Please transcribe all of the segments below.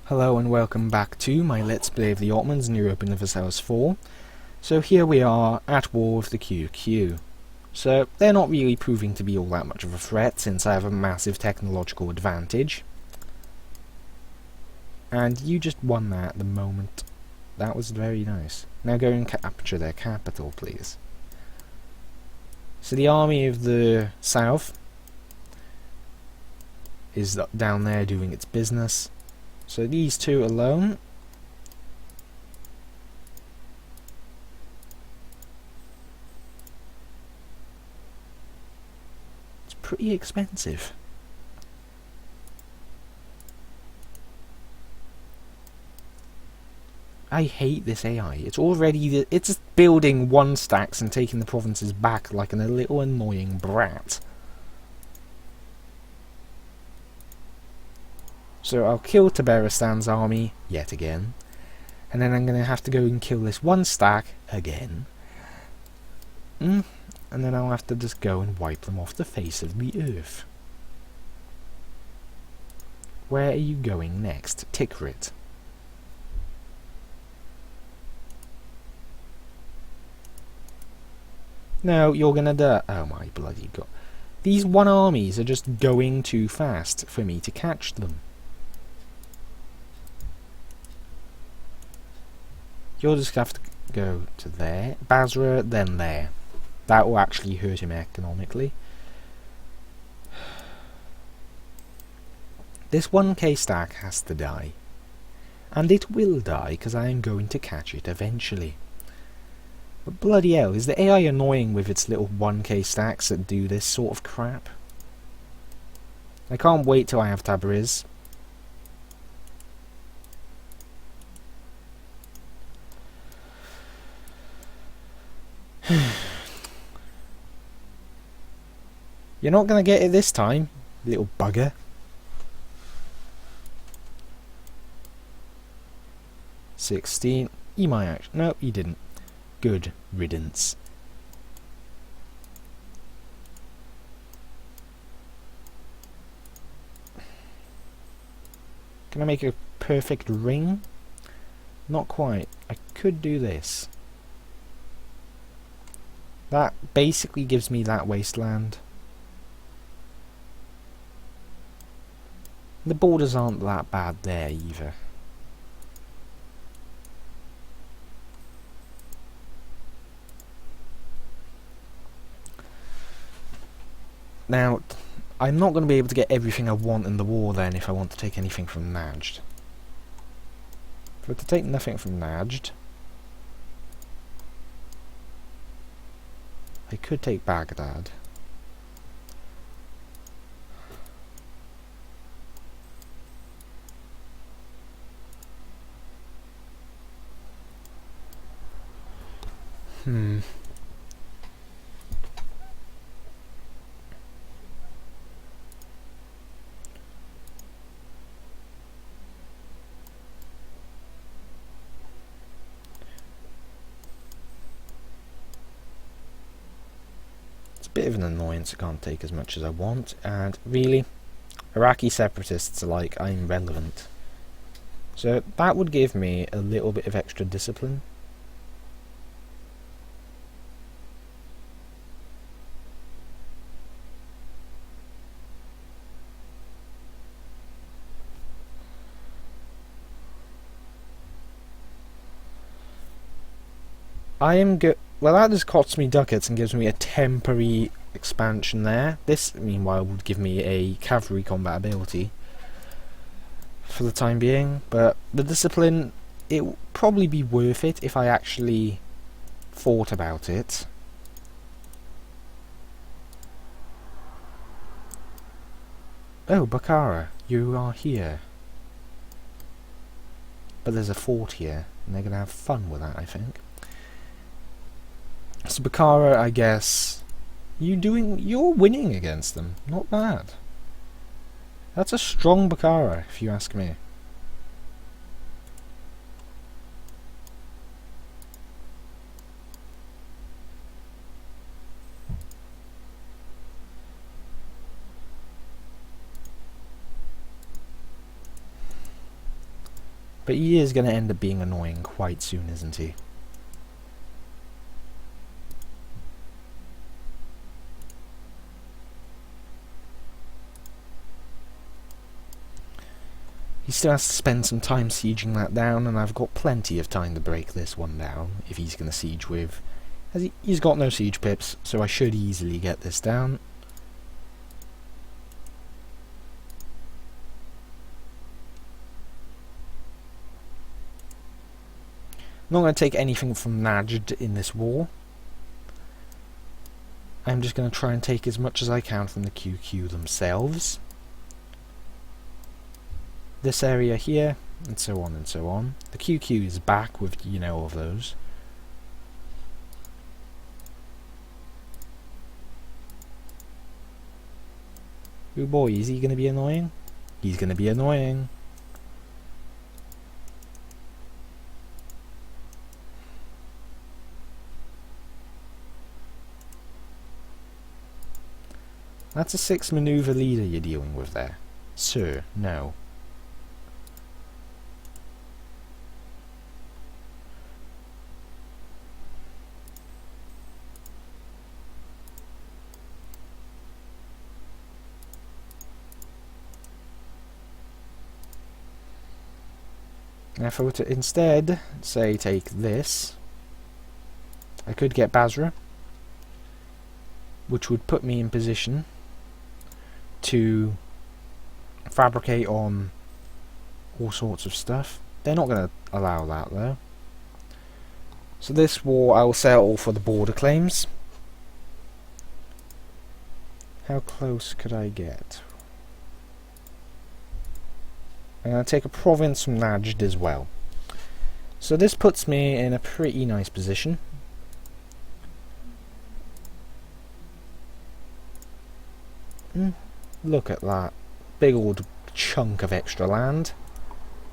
Hello and welcome back to my Let's Play of the Ottomans in Europe in Universalis 4. So here we are at war with the QQ. So they're not really proving to be all that much of a threat since I have a massive technological advantage. And you just won that at the moment. That was very nice. Now go and capture their capital, please. So the army of the south is down there doing its business. So these two alone it's pretty expensive. I hate this AI. It's just building one stacks and taking the provinces back like a little annoying brat. So I'll kill Tabaristan's army yet again, and then I'm going to have to go and kill this one stack again, and then I'll have to just go and wipe them off the face of the earth. Where are you going next? Tikrit. No, you're gonna die. Oh my bloody god. These one armies are just going too fast for me to catch them. You'll just have to go to there. Basra, then there. That will actually hurt him economically. This 1k stack has to die. And it will die, because I am going to catch it eventually. But bloody hell, is the AI annoying with its little 1k stacks that do this sort of crap? I can't wait till I have Tabriz. You're not going to get it this time, little bugger. $16. He might actually. No, he didn't. Good riddance. Can I make a perfect ring? Not quite. I could do this. That basically gives me that wasteland. The borders aren't that bad there either. Now, I'm not going to be able to get everything I want in the war then if I want to take anything from Najd. If I were to take nothing from Najd, I could take Baghdad. It's a bit of an annoyance. I can't take as much as I want, and really, Iraqi separatists are like, I'm relevant. So that would give me a little bit of extra discipline. Well, that just costs me ducats and gives me a temporary expansion there. This, meanwhile, would give me a cavalry combat ability for the time being, but the discipline, it would probably be worth it if I actually thought about it. Oh, Bukhara, you are here. But there's a fort here, and they're going to have fun with that, I think. So Bukhara, I guess, you're winning against them. Not bad. That's a strong Bukhara, if you ask me. But he is going to end up being annoying quite soon, isn't he? He still has to spend some time sieging that down, and I've got plenty of time to break this one down if he's going to siege with... He's got no siege pips, so I should easily get this down. I'm not going to take anything from Najd in this war. I'm just going to try and take as much as I can from the QQ themselves. This area here, and so on and so on. The QQ is back with, you know, all those. Oh boy, is he going to be annoying? He's going to be annoying. That's a 6 maneuver leader you're dealing with there. Sir, no. Now if I were to instead, say, take this, I could get Basra, which would put me in position to fabricate on all sorts of stuff. They're not going to allow that though. So this war I will settle for the border claims. How close could I get? I'm going to take a province from Najd as well. So this puts me in a pretty nice position. Look at that. Big old chunk of extra land.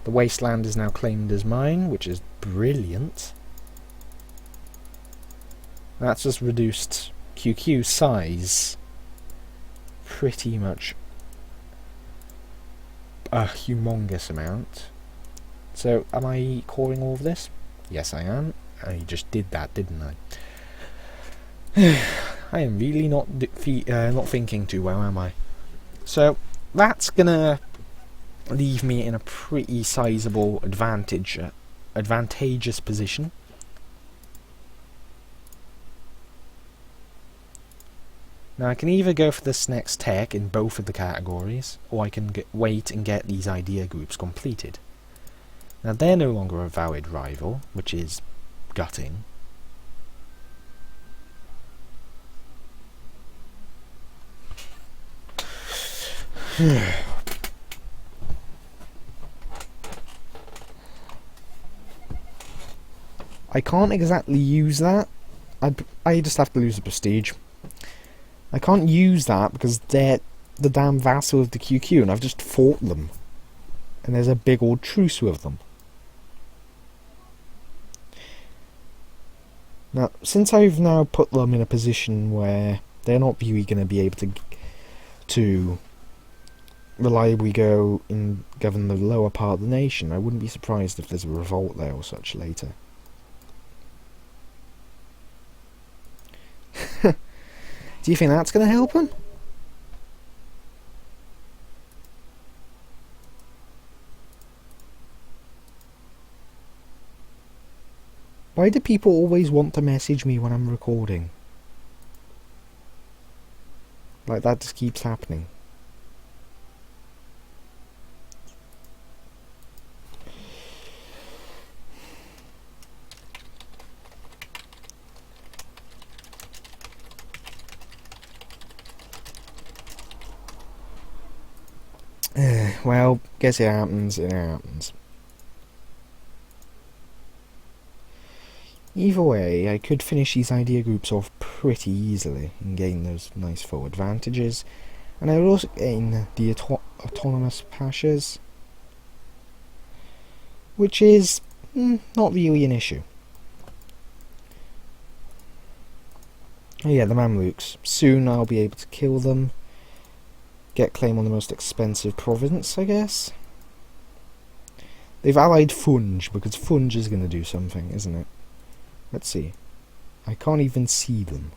The wasteland is now claimed as mine, which is brilliant. That's just reduced QQ size pretty much a humongous amount. So, am I calling all of this? Yes, I am. I just did that, didn't I? I am really not thinking too well, am I? So, that's gonna leave me in a pretty sizable advantageous position. Now I can either go for this next tech in both of the categories, or I can wait and get these idea groups completed. Now they're no longer a valid rival, which is gutting. I can't exactly use that. I just have to lose the prestige. I can't use that because they're the damn vassal of the QQ and I've just fought them. And there's a big old truce with them. Now, since I've now put them in a position where they're not really going to be able to reliably go and govern the lower part of the nation, I wouldn't be surprised if there's a revolt there or such later. Do you think that's going to help him? Why do people always want to message me when I'm recording? Like, that just keeps happening. Well, guess it happens, it happens. Either way, I could finish these idea groups off pretty easily and gain those nice full advantages. And I would also gain the autonomous pashas, which is not really an issue. Oh yeah, the Mamluks. Soon I'll be able to kill them. Get claim on the most expensive province, I guess. They've allied Funge, because Funge is going to do something, isn't it? Let's see. I can't even see them.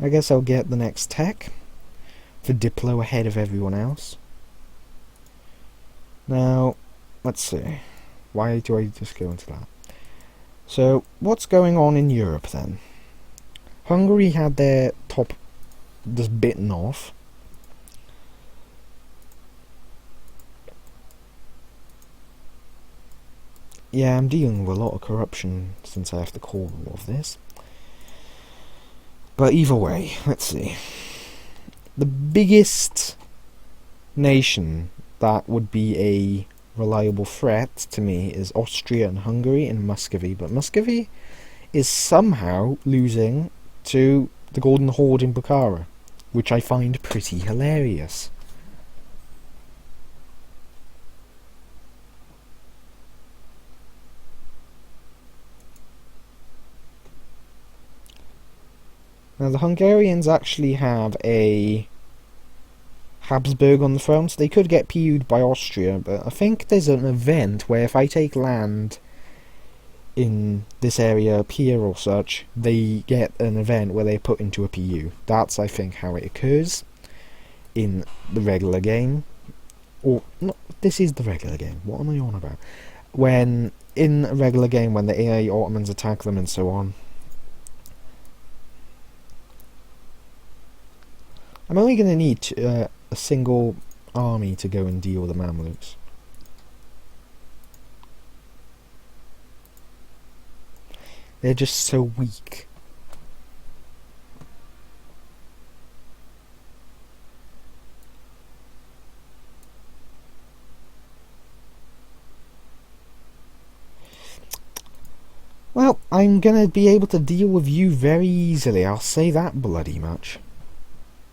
I guess I'll get the next tech for Diplo ahead of everyone else. Now, let's see. Why do I just go into that? So, what's going on in Europe then? Hungary had their top just bitten off. Yeah, I'm dealing with a lot of corruption since I have to call all of this. But either way, let's see. The biggest nation that would be a reliable threat to me is Austria and Hungary and Muscovy. But Muscovy is somehow losing to the Golden Horde in Bukhara, which I find pretty hilarious. Now the Hungarians actually have a Habsburg on the throne, so they could get PU'd by Austria, but I think there's an event where if I take land in this area up here or such, they get an event where they're put into a PU. That's, I think, how it occurs in the regular game. Or, no, this is the regular game, what am I on about? When, in a regular game, when the AI Ottomans attack them and so on, I'm only going to need a single army to go and deal with the Mamluks. They're just so weak. Well, I'm going to be able to deal with you very easily, I'll say that bloody much.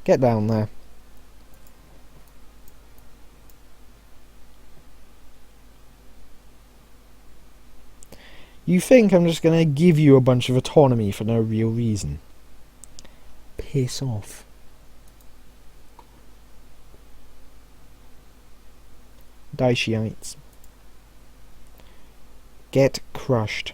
Get down there. You think I'm just going to give you a bunch of autonomy for no real reason? Piss off. Daishiites. Get crushed.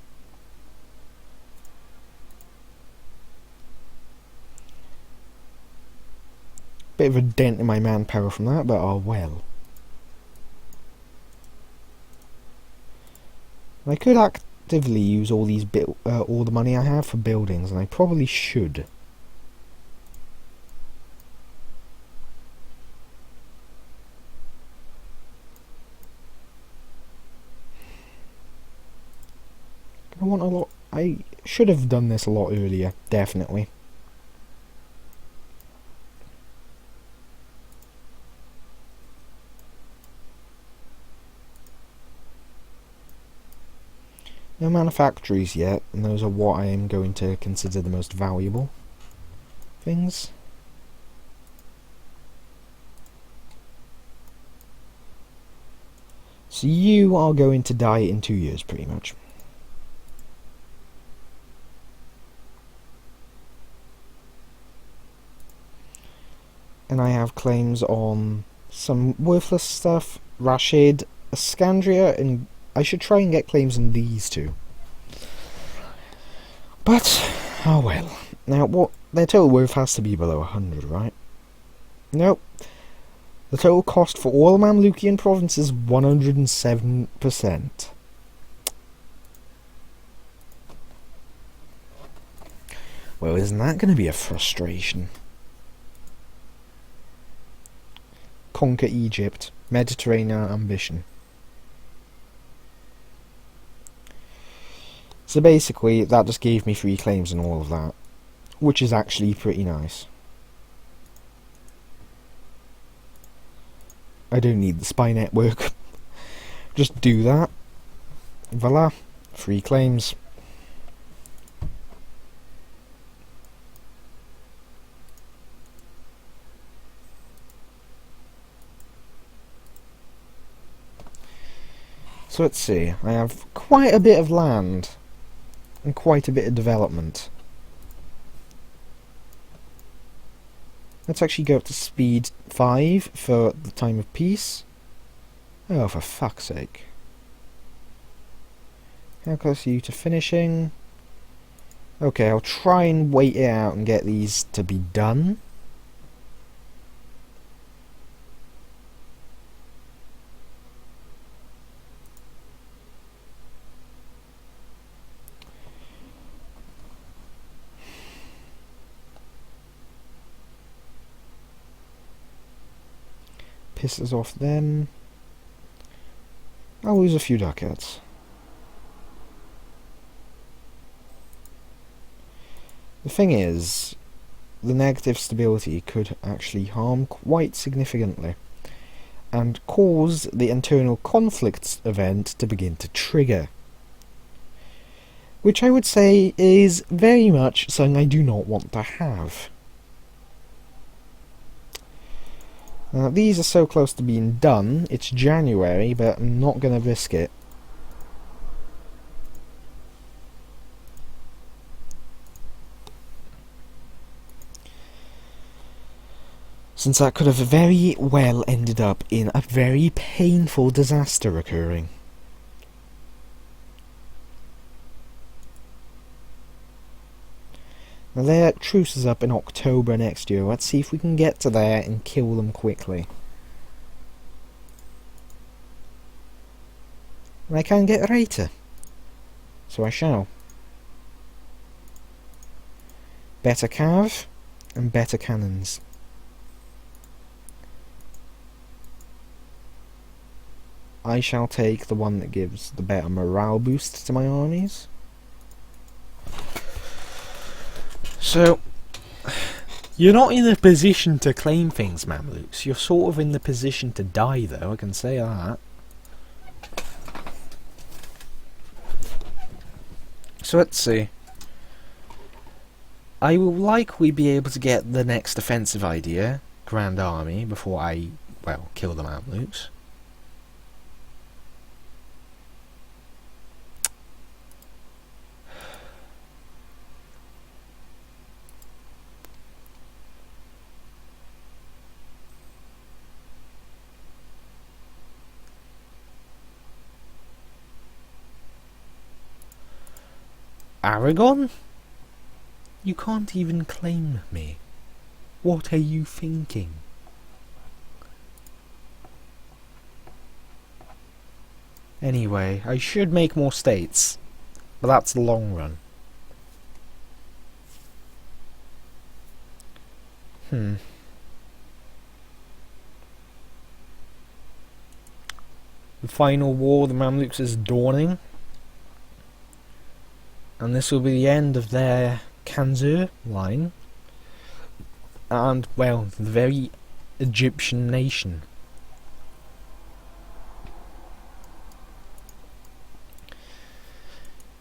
Bit of a dent in my manpower from that, but oh well. I could actively use all these all the money I have for buildings, and I probably should. I want a lot. I should have done this a lot earlier, definitely. No manufactories yet, and those are what I am going to consider the most valuable things. So you are going to die in 2 years, pretty much. And I have claims on some worthless stuff, Rashid, Iskandria, and I should try and get claims on these two. But, oh well. Now, what their total worth has to be below 100, right? Nope. The total cost for all Mamlukian provinces is 107%. Well, isn't that going to be a frustration? Conquer Egypt. Mediterranean ambition. So basically, that just gave me 3 claims and all of that, which is actually pretty nice. I don't need the spy network. Just do that. Voila, 3 claims. So let's see, I have quite a bit of land and quite a bit of development. Let's actually go up to speed 5 for the time of peace. Oh, for fuck's sake. How close are you to finishing? Okay, I'll try and wait it out and get these to be done. Pisses off them. I'll lose a few ducats. The thing is, the negative stability could actually harm quite significantly and cause the internal conflicts event to begin to trigger. Which I would say is very much something I do not want to have. These are so close to being done. It's January, but I'm not going to risk it. Since that could have very well ended up in a very painful disaster occurring. Now their truce is up in October next year. Let's see if we can get to there and kill them quickly. And I can get Reiter. So I shall. Better cav and better cannons. I shall take the one that gives the better morale boost to my armies. So, you're not in a position to claim things, Mamluks. You're sort of in the position to die, though, I can say that. So let's see. I will likely be able to get the next offensive idea, Grand Army, before I, well, kill the Mamluks. Aragon? You can't even claim me. What are you thinking? Anyway, I should make more states, but that's the long run. The final war of the Mamluks is dawning. And this will be the end of their Kanzur line. And, well, the very Egyptian nation.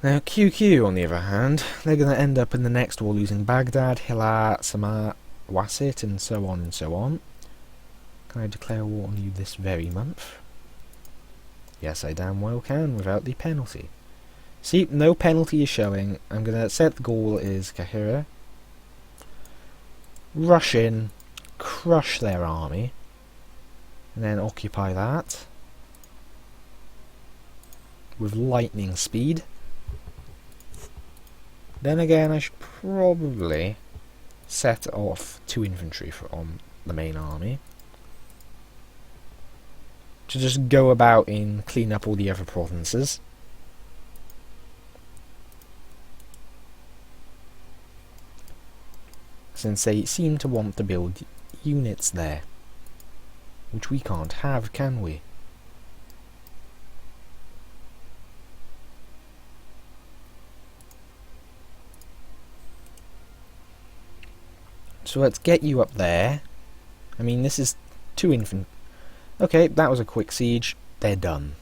Now, QQ, on the other hand, they're going to end up in the next war losing Baghdad, Hilat, Samar, Wasit, and so on and so on. Can I declare war on you this very month? Yes, I damn well can, without the penalty. See, no penalty is showing. I'm going to set the goal is Kahira. Rush in, crush their army, and then occupy that with lightning speed. Then again, I should probably set off 2 infantry from the main army to just go about and clean up all the other provinces. Since they seem to want to build units there, which we can't have, can we? So let's get you up there. I mean, this is 2 infantry. Okay, that was a quick siege. They're done.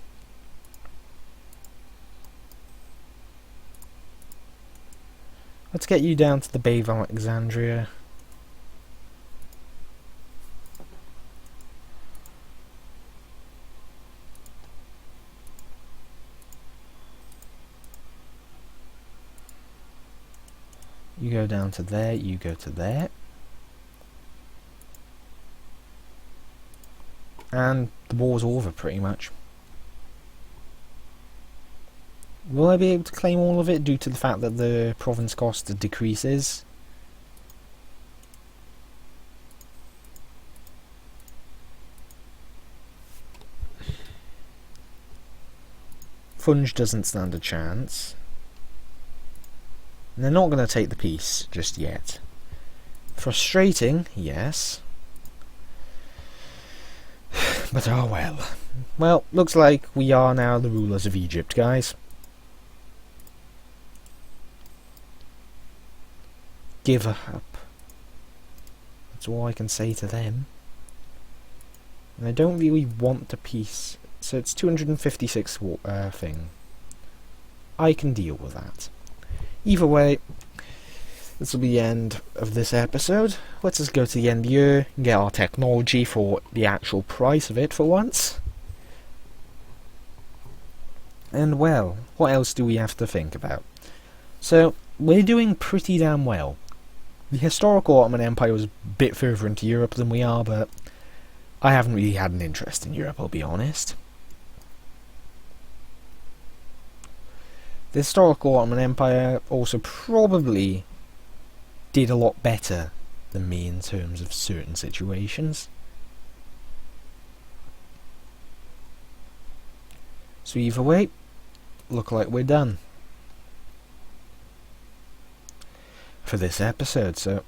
Let's get you down to the Bay of Alexandria. You go down to there, you go to there. and the war's over pretty much. Will I be able to claim all of it due to the fact that the province cost decreases? Funge doesn't stand a chance. And they're not going to take the peace just yet. Frustrating, yes. But oh well. Well, looks like we are now the rulers of Egypt, guys. Give up. That's all I can say to them. And I don't really want the peace. So it's 256 thing. I can deal with that. Either way, this will be the end of this episode. Let's just go to the end of the year and get our technology for the actual price of it for once. And well, what else do we have to think about? So, we're doing pretty damn well. The historical Ottoman Empire was a bit further into Europe than we are, but I haven't really had an interest in Europe, I'll be honest. The historical Ottoman Empire also probably did a lot better than me in terms of certain situations. So either way, look like we're done for this episode. So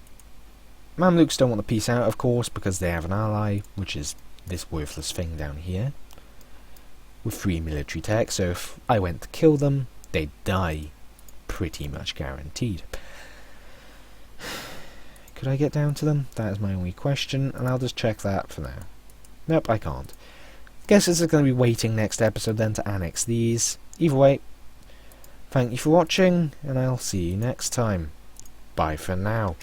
Mamluks don't want to peace out, of course, because they have an ally, which is this worthless thing down here with 3 military tech. So if I went to kill them, they'd die, pretty much guaranteed. Could I get down to them? That is my only question, and I'll just check that for now. Nope, I can't. Guess it's going to be waiting next episode then to annex these. Either way, thank you for watching, and I'll see you next time. Bye for now.